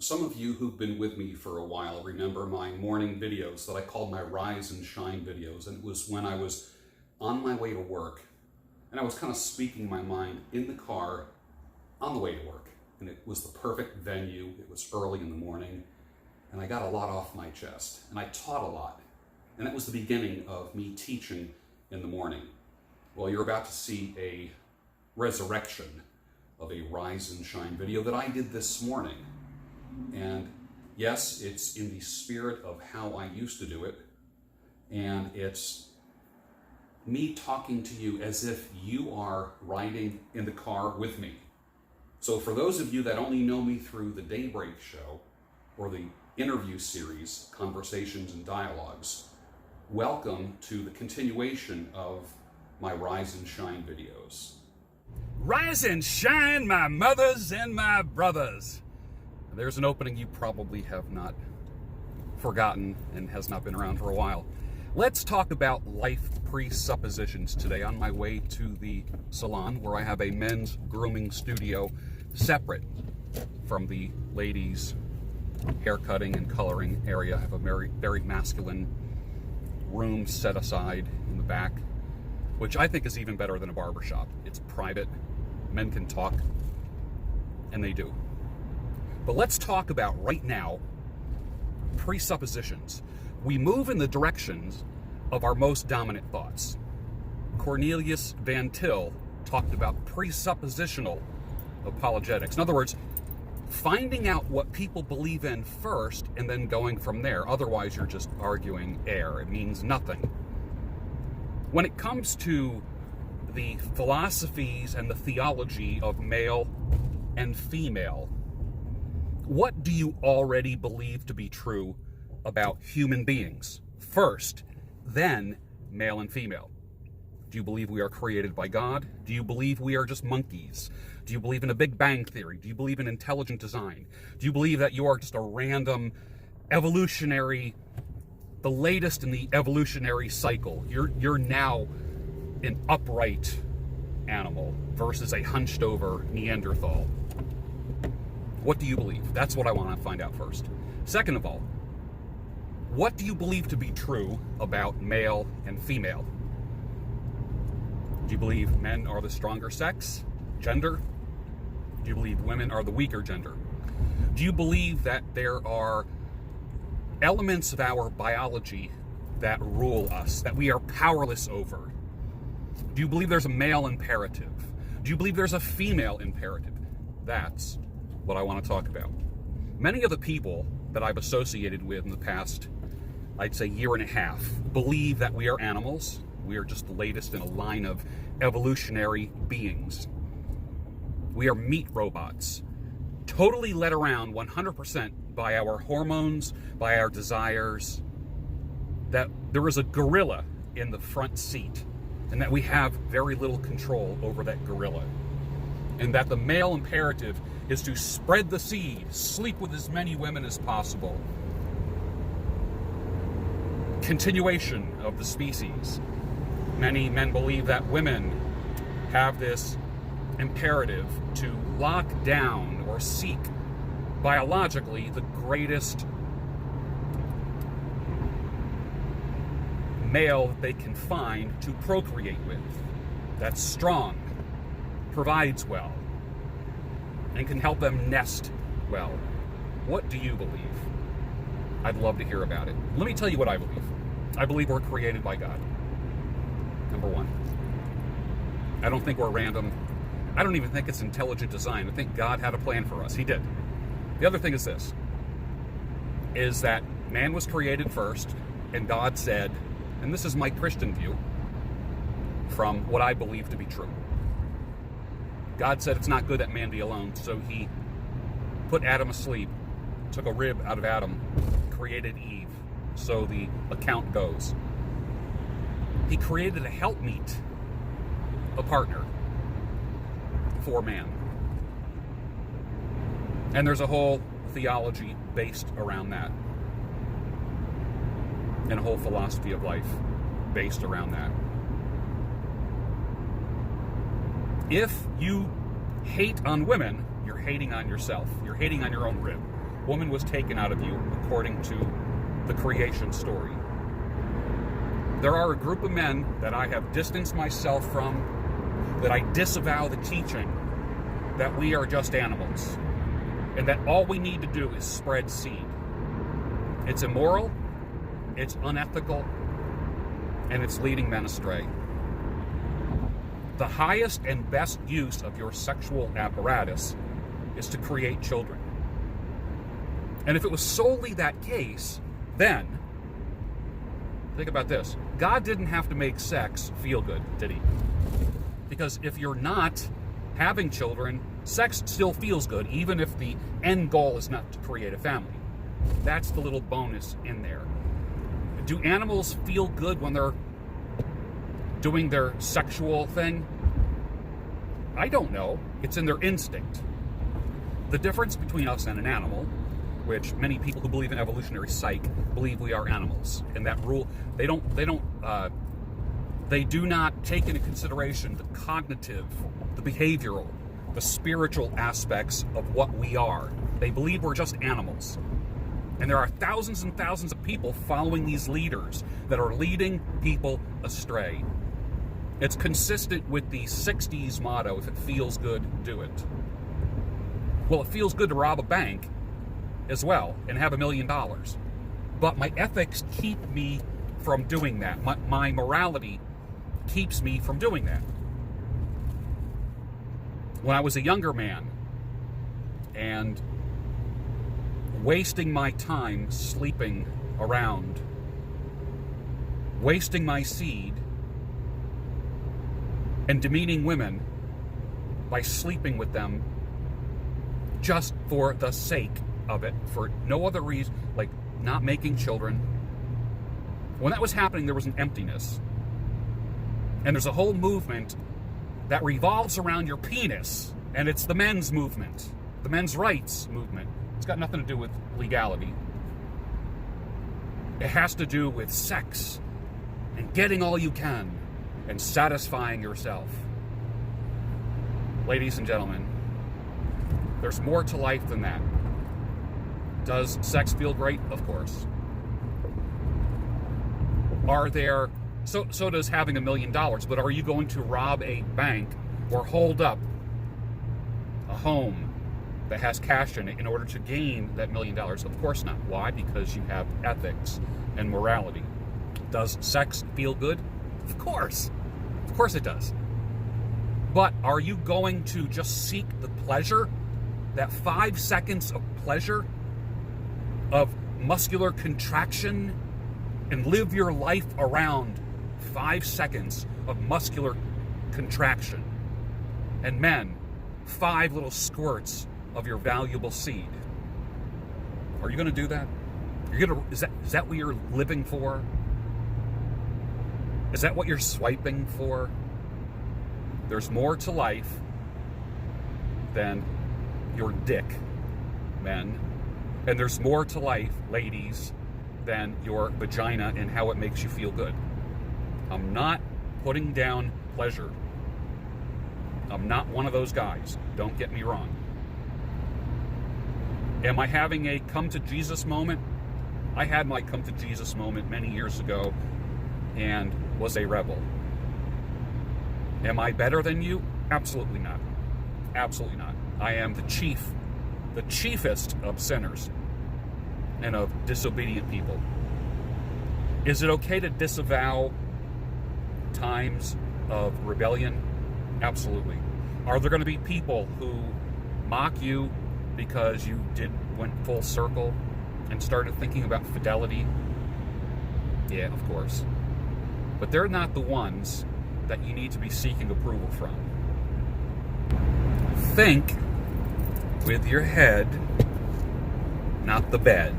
Some of you who've been with me for a while remember my morning videos that I called my Rise and Shine videos, and it was when I was on my way to work and I was kind of speaking my mind in the car on the way to work, and it was the perfect venue. It was early in the morning and I got a lot off my chest and I taught a lot, and that was the beginning of me teaching in the morning. Well, you're about to see a resurrection of a Rise and Shine video that I did this morning. And yes, it's in the spirit of how I used to do it, and it's me talking to you as if you are riding in the car with me. So for those of you that only know me through the Daybreak show or the interview series, Conversations and Dialogues, welcome to the continuation of my Rise and Shine videos. Rise and shine, my mothers and my brothers. There's an opening you probably have not forgotten and has not been around for a while. Let's talk about life presuppositions today on my way to the salon, where I have a men's grooming studio separate from the ladies' haircutting and coloring area. I have a very masculine room set aside in the back, which I think is even better than a barbershop. It's private, men can talk, and they do. But let's talk about right now presuppositions. We move in the directions of our most dominant thoughts. Cornelius Van Til talked about presuppositional apologetics. In other words, finding out what people believe in first and then going from there. Otherwise, you're just arguing air. It means nothing. When it comes to the philosophies and the theology of male and female, what do you already believe to be true about human beings? First, then male and female. Do you believe we are created by God? Do you believe we are just monkeys? Do you believe in a Big Bang Theory? Do you believe in intelligent design? Do you believe that you are just a random evolutionary, the latest in the evolutionary cycle? You're now an upright animal versus a hunched over Neanderthal. What do you believe? That's what I want to find out first. Second of all, what do you believe to be true about male and female? Do you believe men are the stronger sex, gender? Do you believe women are the weaker gender? Do you believe that there are elements of our biology that rule us, that we are powerless over? Do you believe there's a male imperative? Do you believe there's a female imperative? That's what I want to talk about. Many of the people that I've associated with in the past, I'd say year and a half, believe that we are animals. We are just the latest in a line of evolutionary beings. We are meat robots, totally led around 100% by our hormones, by our desires, that there is a gorilla in the front seat, and that we have very little control over that gorilla, and that the male imperative is to spread the seed, sleep with as many women as possible. Continuation of the species. Many men believe that women have this imperative to lock down or seek biologically the greatest male that they can find to procreate with. That's strong, provides well, and can help them nest well. What do you believe? I'd love to hear about it. Let me tell you what I believe. I believe we're created by God. Number one. I don't think we're random. I don't even think it's intelligent design. I think God had a plan for us. He did. The other thing is this, is that man was created first, and God said, and this is my Christian view from what I believe to be true. God said it's not good that man be alone, so he put Adam asleep, took a rib out of Adam, created Eve. So the account goes. He created a helpmeet, a partner for man. And there's a whole theology based around that, and a whole philosophy of life based around that. If you hate on women, you're hating on yourself. You're hating on your own rib. woman was taken out of you according to the creation story. There are a group of men that I have distanced myself from, that I disavow the teaching that we are just animals, and that all we need to do is spread seed. It's immoral, it's unethical, and it's leading men astray. The highest and best use of your sexual apparatus is to create children. And if it was solely that case, then, think about this. God didn't have to make sex feel good, did he? Because if you're not having children, sex still feels good, even if the end goal is not to create a family. That's the little bonus in there. Do animals feel good when they're doing their sexual thing? I don't know. It's in their instinct. The difference between us and an animal, which many people who believe in evolutionary psych believe we are animals, and that rule, they do not take into consideration the cognitive, the behavioral, the spiritual aspects of what we are. They believe we're just animals. And there are thousands and thousands of people following these leaders that are leading people astray. It's consistent with the 60s motto, if it feels good, do it. Well, it feels good to rob a bank as well and have $1 million. But my ethics keep me from doing that. My morality keeps me from doing that. When I was a younger man and wasting my time sleeping around, wasting my seed, and demeaning women by sleeping with them just for the sake of it, for no other reason, like not making children. When that was happening, there was an emptiness. And there's a whole movement that revolves around your penis, and it's the men's movement, the men's rights movement. It's got nothing to do with legality. It has to do with sex and getting all you can and satisfying yourself. Ladies and gentlemen, there's more to life than that. Does sex feel great? Of course. So does having $1 million, but are you going to rob a bank or hold up a home that has cash in it in order to gain that $1 million? Of course not. Why? Because you have ethics and morality. Does sex feel good? Of course. Of course it does. But are you going to just seek the pleasure, that 5 seconds of pleasure, of muscular contraction, and live your life around 5 seconds of muscular contraction? And men, 5 little squirts of your valuable seed. Are you going to do that? Is that what you're living for? Is that what you're swiping for? There's more to life than your dick, men. And there's more to life, ladies, than your vagina and how it makes you feel good. I'm not putting down pleasure. I'm not one of those guys. Don't get me wrong. Am I having a come to Jesus moment? I had my come to Jesus moment many years ago and was a rebel. Am I better than you? Absolutely not. Absolutely not. I am the chiefest of sinners and of disobedient people. Is it okay to disavow times of rebellion? Absolutely. Are there going to be people who mock you because you went full circle and started thinking about fidelity? Yeah, of course. But they're not the ones that you need to be seeking approval from. Think with your head, not the bed.